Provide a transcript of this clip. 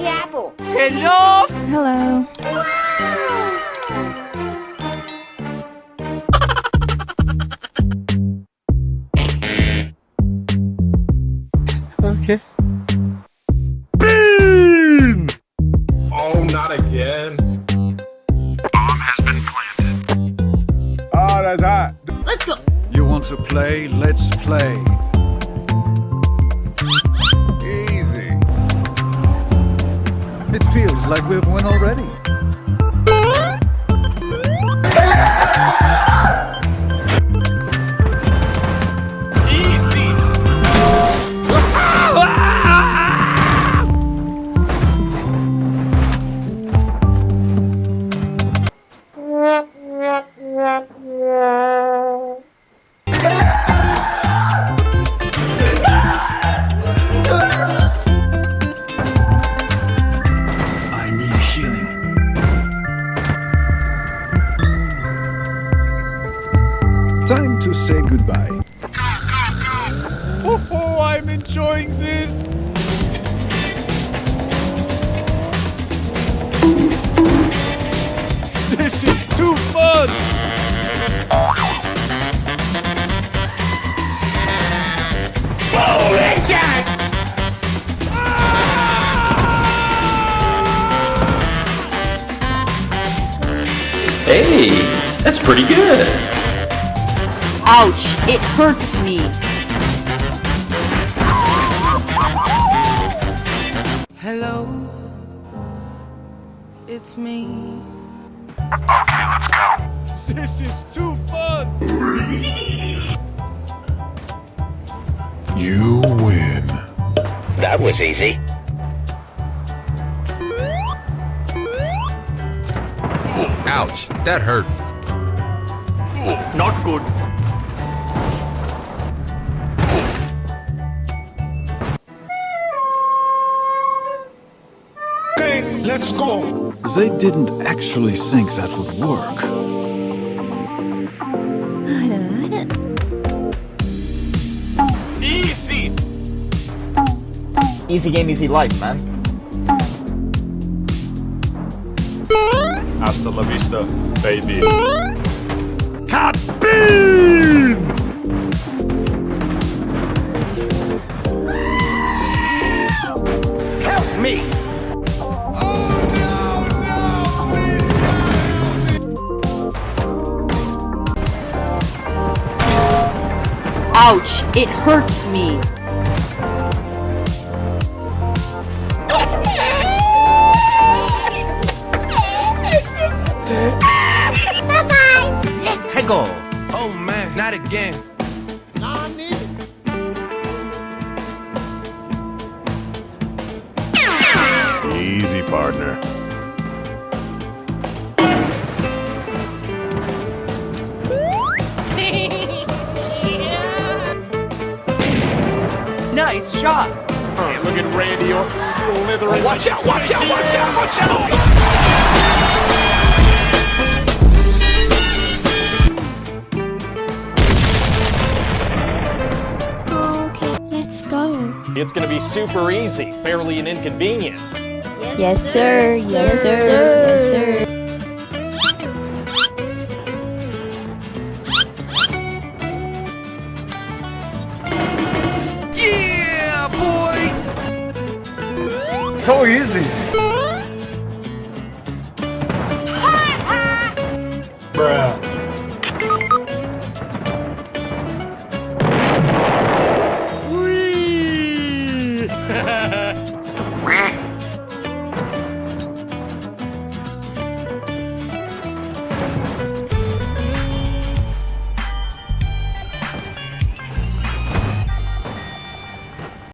apple. Hello. Hello. Okay. Beam! Oh, not again. Bomb has been planted. Oh, that's hot. Let's go. You want to play? Let's play. Easy. It feels like we've won already. Easy. I need healing. Time to say goodbye. Oh, I'm enjoying this. This is too fun. Oh, headshot. Hey, that's pretty good. Ouch, it hurts me. Hello, it's me. Okay, let's go. This is too fun. You win. That was easy. Ouch, that hurts. Not good. Okay, let's go. They didn't actually think that would work. Easy. Easy game, easy life, man. Hasta la vista, baby. Cat beam! Help me! Ouch, it hurts me. Let's go. Oh man, not again. Easy, partner. Nice shot. Hey, look at Randy Orton slithering. Watch out, watch out, watch out, watch out! Okay, let's go. It's gonna be super easy, barely an inconvenience. Yes, sir. Yes, sir. Yes, sir. Yeah, boy. So easy. Bruh.